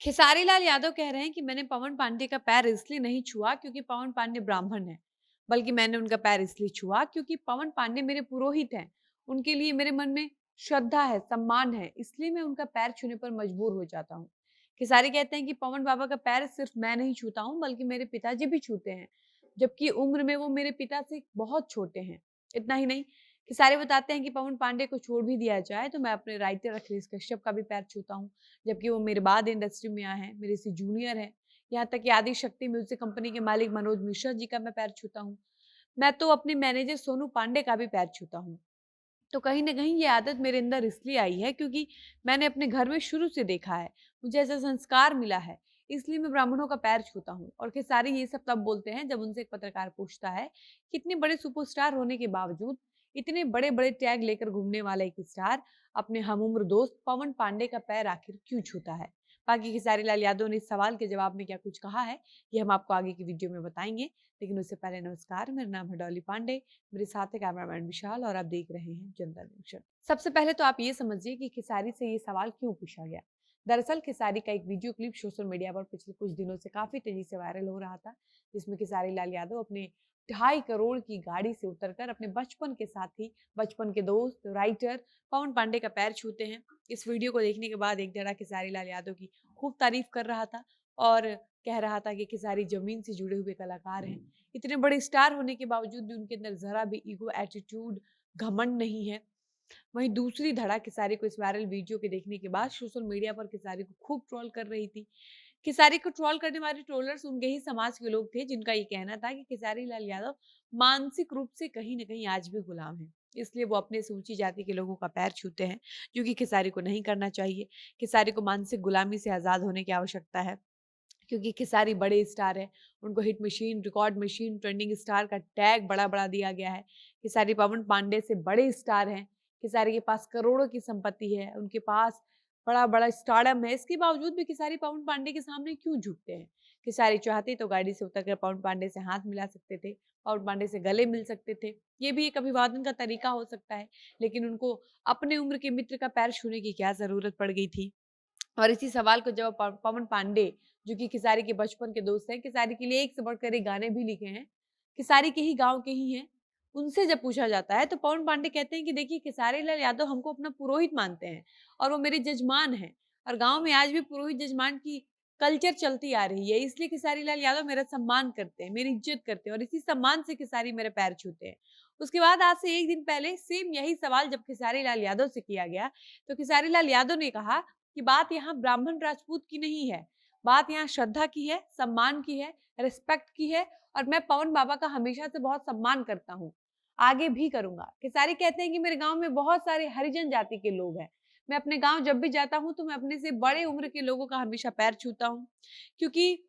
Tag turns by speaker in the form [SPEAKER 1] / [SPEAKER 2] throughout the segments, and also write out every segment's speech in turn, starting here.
[SPEAKER 1] खेसारी लाल यादव कह रहे हैं कि मैंने पवन पांडे का पैर इसलिए नहीं छुआ क्योंकि पवन पांडे ब्राह्मण हैं, बल्कि मैंने उनका पैर इसलिए छुआ क्योंकि पवन पांडे मेरे पुरोहित हैं। उनके लिए मेरे मन में श्रद्धा है, सम्मान है, इसलिए मैं उनका पैर छूने पर मजबूर हो जाता हूँ। खेसारी कहते हैं कि पवन बाबा का पैर सिर्फ मैं नहीं छूता हूँ, बल्कि मेरे पिताजी भी छूते हैं, जबकि उम्र में वो मेरे पिता से बहुत छोटे हैं। इतना ही नहीं, खेसारी बताते हैं कि पवन पांडे को छोड़ भी दिया जाए तो मैं अपने राइटर अखिलेश कश्यप का भी पैर छूता हूँ, जबकि वो मेरे बाद इंडस्ट्री में आए हैं, मेरे से जूनियर हैं। यहाँ तक कि आदि शक्ति म्यूजिक कंपनी के मालिक मनोज मिश्रा जी का मैं पैर छूता हूँ। मैं तो अपने मैनेजर सोनू पांडे का भी पैर छूता हूँ। तो कहीं न कहीं ये आदत मेरे अंदर इसलिए आई है क्योंकि मैंने अपने घर में शुरू से देखा है, मुझे ऐसा संस्कार मिला है, इसलिए मैं ब्राह्मणों का पैर छूता हूँ। और खेसारी ये सब तब बोलते हैं जब उनसे एक पत्रकार पूछता है कि इतने बड़े सुपरस्टार होने के बावजूद इतने बड़े-बड़े टैग लेकर घूमने वाला एक स्टार अपने हमउम्र दोस्त पवन पांडे का पैर आखिर क्यों छूता है? बाकी खेसारी लाल यादव ने इस सवाल के जवाब में क्या कुछ कहा है, ये हम आपको आगे की वीडियो में बताएँगे। लेकिन उससे पहले नमस्कार, मेरा नाम है डॉली पांडे, मेरे साथ है कैमरामैन विशाल और आप देख रहे हैं जनता न्यूज़। सबसे पहले तो आप ये समझिए कि खेसारी से ये सवाल क्यों पूछा गया। दरअसल खेसारी का एक वीडियो क्लिप सोशल मीडिया पर पिछले कुछ दिनों से काफी तेजी से वायरल हो रहा था, जिसमें खेसारी लाल यादव अपने 2.5 करोड़ की गाड़ी से उतरकर अपने बचपन के साथी, बचपन के दोस्त, राइटर पवन पांडे का पैर छूते हैं। इस वीडियो को देखने के बाद एक जना खेसारी लाल यादव की खूब तारीफ कर रहा था और कह रहा था कि खेसारी जमीन से जुड़े हुए कलाकार हैं। इतने बड़े स्टार होने के बावजूद भी उनके अंदर जरा भी ईगो, एटीट्यूड, घमंड नहीं है। वहीं दूसरी धड़ा खेसारी को इस वायरल वीडियो के देखने के बाद सोशल मीडिया पर खेसारी को खूब ट्रोल कर रही थी। खेसारी को ट्रोल करने वाले ट्रोलर्स उनके ही समाज के लोग थे, जिनका ये कहना था कि खेसारी लाल यादव मानसिक रूप से कहीं न कहीं आज भी गुलाम है। इसलिए वो अपने से ऊंची जाति के लोगों का पैर छूते हैं, जो कि खेसारी को नहीं करना चाहिए। खेसारी को मानसिक गुलामी से आजाद होने की आवश्यकता है। क्योंकि खेसारी बड़े स्टार हैं, उनको hit machine, record machine, trending star का टैग बड़ा-बड़ा दिया गया है। खेसारी पवन पांडे से बड़े स्टार हैं, खेसारी के पास करोड़ों की संपत्ति है, उनके पास बड़ा-बड़ा स्टारडम है, इसके बावजूद भी खेसारी पवन पांडे के सामने क्यों झुकते हैं? खेसारी चाहते तो गाड़ी से उतरकर पवन पांडे से हाथ मिला सकते थे, पवन पांडे से गले मिल सकते थे, ये भी एक अभिवादन का तरीका हो सकता है, लेकिन उनको अपने उम्र के मित्र का पैर छूने की क्या ज़रूरत पड़ गई थी? और इसी सवाल को जब पवन पांडे, जो कि खेसारी के बचपन के दोस्त हैं, खेसारी के लिए एक से बढ़कर एक गाने भी लिखे हैं, खेसारी के ही गाँव के ही हैं, उनसे जब पूछा जाता है तो पवन पांडे कहते हैं कि देखिए खेसारी लाल यादव हमको अपना पुरोहित मानते हैं और वो मेरे जजमान हैं और गाँव में आज भी पुरोहित जजमान की कल्चर चलती आ रही है, इसलिए खेसारी लाल यादव मेरा सम्मान करते हैं, मेरी इज्जत करते हैं और इसी सम्मान से खेसारी मेरे पैर छूते हैं। उसके बाद आज से 1 दिन पहले सेम यही सवाल जब खेसारी लाल यादव से किया गया, तो खेसारी लाल यादव ने कहा कि बात यहाँ ब्राह्मण राजपूत की नहीं है, बात यहाँ श्रद्धा की है, सम्मान की है, रिस्पेक्ट की है और मैं पवन बाबा का हमेशा से बहुत सम्मान करता हूँ, आगे भी करूँगा। खेसारी कहते हैं कि मेरे गाँव में बहुत सारे हरिजन जाति के लोग हैं। मैं अपने गाँव जब भी जाता हूँ तो मैं अपने से बड़े उम्र के लोगों का हमेशा पैर छूता हूँ, क्योंकि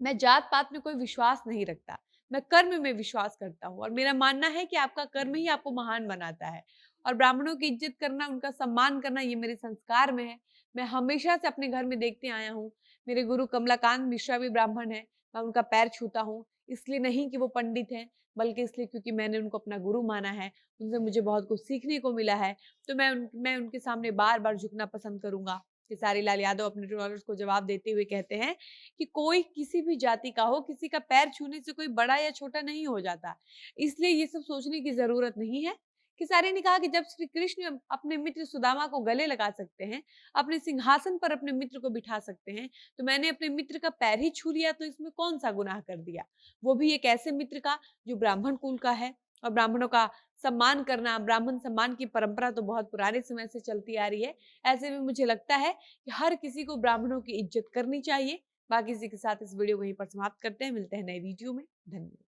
[SPEAKER 1] मैं जात-पात में कोई विश्वास नहीं रखता। मैं कर्म में विश्वास करता हूँ और मेरा मानना है कि आपका कर्म ही आपको महान बनाता है और ब्राह्मणों की इज़्ज़त करना, उनका सम्मान करना ये मेरे संस्कार में है। मैं हमेशा से अपने घर में देखते आया हूँ। मेरे गुरु कमलाकांत मिश्रा भी ब्राह्मण हैं, मैं उनका पैर छूता हूँ। इसलिए नहीं कि वो पंडित हैं, बल्कि इसलिए क्योंकि मैंने उनको अपना गुरु माना है, उनसे मुझे बहुत कुछ सीखने को मिला है। तो मैं उनके सामने बार-बार झुकना पसंद करूँगा। खेसारी लाल यादव अपने ट्रोलर्स को जवाब देते हुए कहते हैं कि कोई किसी भी जाति का हो, किसी का पैर छूने से कोई बड़ा या छोटा नहीं हो जाता। इसलिए ये सब सोचने की ज़रूरत नहीं है। खेसारी ने कहा कि जब श्री कृष्ण अपने मित्र सुदामा को गले लगा सकते हैं, अपने सिंहासन पर अपने मित्र को बिठा सकते हैं, तो मैंने अपने मित्र का पैर ही छू लिया तो इसमें कौन-सा गुनाह कर दिया? वो भी एक ऐसे मित्र का जो ब्राह्मण कुल का है और ब्राह्मणों का सम्मान करना, ब्राह्मण सम्मान की परंपरा तो बहुत पुराने समय से चलती आ रही है। ऐसे में मुझे लगता है कि हर किसी को ब्राह्मणों की इज़्ज़त करनी चाहिए। बाकी इसी के साथ इस वीडियो को यहीं पर समाप्त करते हैं। मिलते हैं नए वीडियो में। धन्यवाद।